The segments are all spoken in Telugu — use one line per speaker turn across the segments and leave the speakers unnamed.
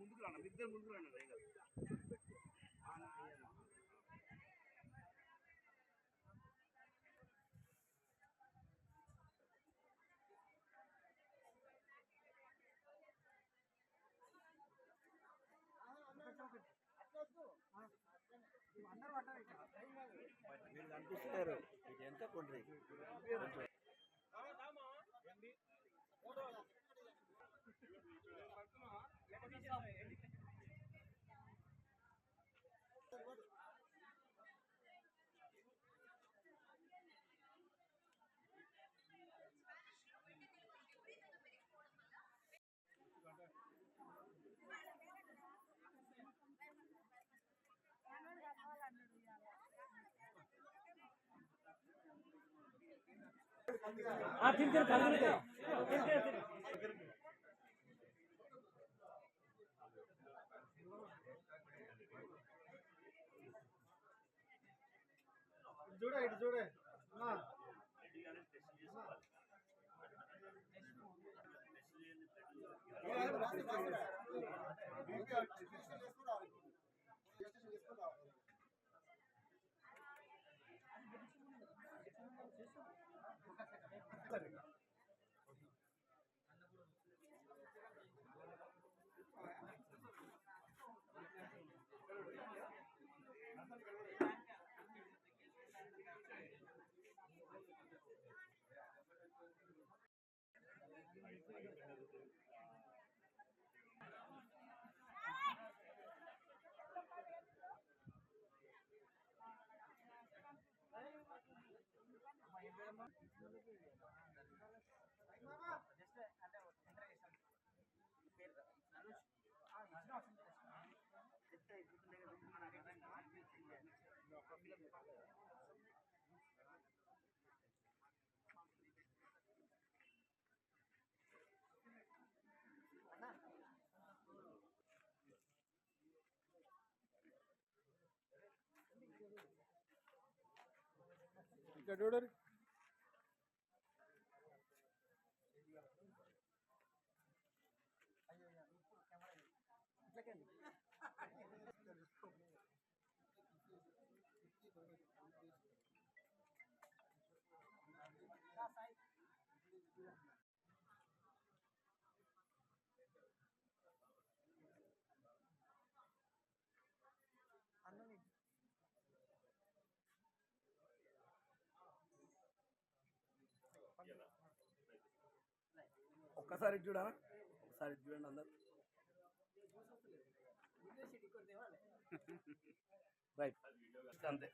ముందుకు రాండి, ఇద్దరు ముందుకు రండి.
మీరు కనిపిస్తున్నారు ఎంత కొండ్రి చూడ ఇటు చూడే ఇక్కడ చూడరు ఒక్కసారి చూడనా ఒకసారి చూడండి అందరు రైట్ అంతే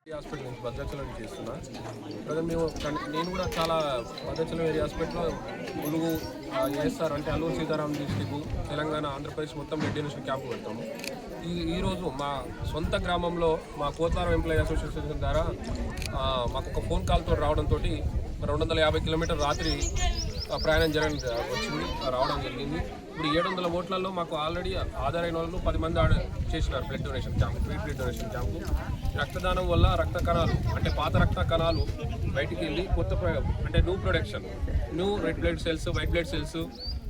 హాస్పిటల్ నుంచి భద్రాచలం నుంచి చేస్తున్నా. ప్రజెంట్ నేను కూడా చాలా భద్రాచలం ఏరియా హాస్పిటల్లో ములుగు ఏఎస్ఆర్ అంటే అల్లూరు సీతారాం డిస్టిక్ తెలంగాణ ఆంధ్రప్రదేశ్ మొత్తం బ్లడ్ డొనేషన్ క్యాంపు పెడతాము. ఈరోజు మా సొంత గ్రామంలో మా కోతారం ఎంప్లాయీ అసోసియేషన్ ద్వారా మాకు ఒక ఫోన్ కాల్తో రావడంతో 250 కిలోమీటర్ రాత్రి ప్రయాణం రావడం జరిగింది. ఇప్పుడు 700 ఓట్లలో మాకు ఆల్రెడీ ఆధారైన వాళ్ళు 10 మంది చేసినారు blood donation camp, free blood donation camp. రక్తదానం వల్ల రక్త కణాలు అంటే పాత రక్త కణాలు బయటికి వెళ్ళి కొత్త అంటే new production, new red blood cells, white blood cells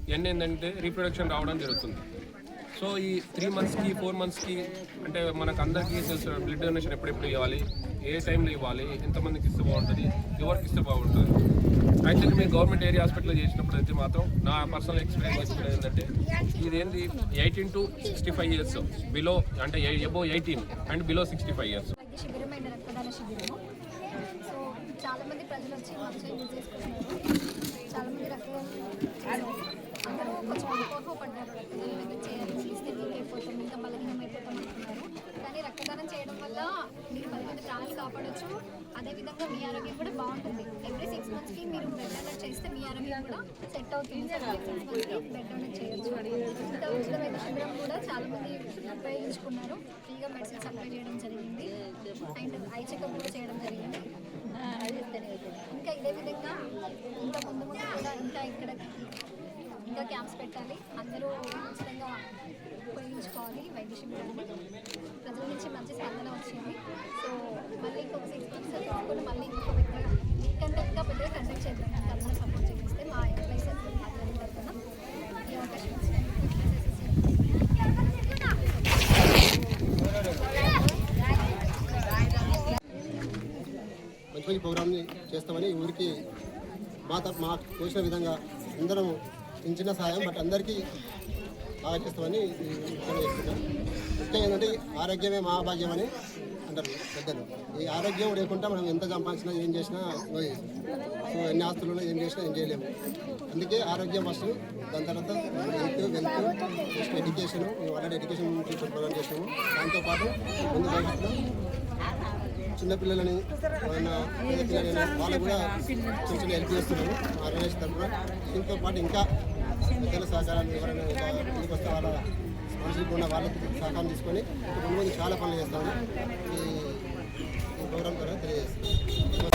ఇవన్నీ ఏంటంటే రీప్రొడక్షన్ రావడం జరుగుతుంది. సో ఈ 3 మంత్స్కి 4 మంత్స్కి అంటే మనకు అందరికీ తెలుసు బ్లడ్ డొనేషన్ ఎప్పుడెప్పుడు ఇవ్వాలి, ఏ టైంలో ఇవ్వాలి, ఎంతమందికి ఇస్తే బాగుంటుంది, ఎవరికి ఇస్తే బాగుంటుంది. అయితే మేము గవర్నమెంట్ ఏరియా హాస్పిటల్లో చేసినప్పుడు అయితే మాత్రం నా పర్సనల్ ఎక్స్పీరియన్స్ ఏంటంటే ఇదేంటి 18 to 65 years బిలో అంటే అబోవ్ 18 అండ్ బిలో 65 years.
శిబిరమైన రక్తదాన శిబిరము. సో చాలామంది ప్రజలు వచ్చి మంచిగా యూజ్ చేసుకుంటున్నారు. చాలామంది రక్తదానం అందరూ కొంచెం అనుకోపడ్డారు, రక్తదానం చేయాలి, ఇస్తే వీక్ అయిపోతాం, ఇంకా బలహీనం అయిపోతాం అంటున్నారు. కానీ రక్తదానం చేయడం వల్ల మీరు 10 మంది ప్రాణాలు కాపాడచ్చు. అదేవిధంగా మీ ఆరోగ్యం కూడా బాగుంటుంది. ఎవ్రీ 6 monthsకి మీరు బ్లడ్ డొనేట్ చేస్తే మీ ఆరోగ్యం కూడా సెట్ అవుతుంది. 6 monthsకి బ్లడ్ డొనేట్ చేయొచ్చు. ఇంత ఉచితమైన శిబిరం కూడా చాలామంది ఉపయోగించుకున్నారు. ఫ్రీగా మెడిసిన్స్ అప్లై చేయడం జరిగింది అండ్ ఐ చెకప్ కూడా చేయడం జరిగింది. ఇంకా ఇదే విధంగా ఇంకా ముందు కూడా ఇంకా ఇక్కడ ఇంకా క్యాంప్స్ పెట్టాలి, అందరూ ఉచితంగా ఉపయోగించుకోవాలి వైద్య శిబిరాన్ని. ప్రజల నుంచి మంచి స్పందన వచ్చింది. సో మళ్ళీ ఇంకొక 6 months తర్వాత మళ్ళీ ఇంకొక పెద్దగా కండక్ట్ చేద్దాం. అందరూ సపోర్ట్ చేస్తే మా ఎంప్లాయీస్ మాట్లాడిన తరఫున ఈ అవకాశం వచ్చింది.
మంచి మంచి ప్రోగ్రామ్ని చేస్తామని ఊరికి మా తోచిన విధంగా అందరం చిన్న సహాయం బట్ అందరికీ బాగా చేస్తామని చేస్తున్నాం. ముఖ్యంగా ఏంటంటే ఆరోగ్యమే మహాభాగ్యం అని అంటారు పెద్దలు. ఈ ఆరోగ్యం లేకుండా మనం ఎంత సంపాదించినా ఏం చేసినా సో ఎన్ని ఆస్తులు ఏం చేసినా ఏం చేయలేము. అందుకే ఆరోగ్యం ఫస్ట్, దాని తర్వాత వెల్త్ నెక్స్ట్ ఎడ్యుకేషన్. మేము ఆల్రెడీ ఎడ్యుకేషన్ ప్రోగ్రామ్ చేసాము. దాంతోపాటు ముందు భవిష్యత్తులో చిన్నపిల్లలని పిల్లలని వాళ్ళకు కూడా చిన్న హెల్ప్ చేస్తున్నాము ఆర్గనైజేషన్ తరఫున. దీంతో పాటు ఇంకా పెద్దల సహకారాలు ఎవరైనా ఇంటికి వస్తే వాళ్ళ మనుషులకు ఉన్న వాళ్ళకి సహకారం తీసుకొని ముందు చాలా పనులు చేస్తాము ఈ ప్రోగ్రాం ద్వారా తెలియజేస్తాము.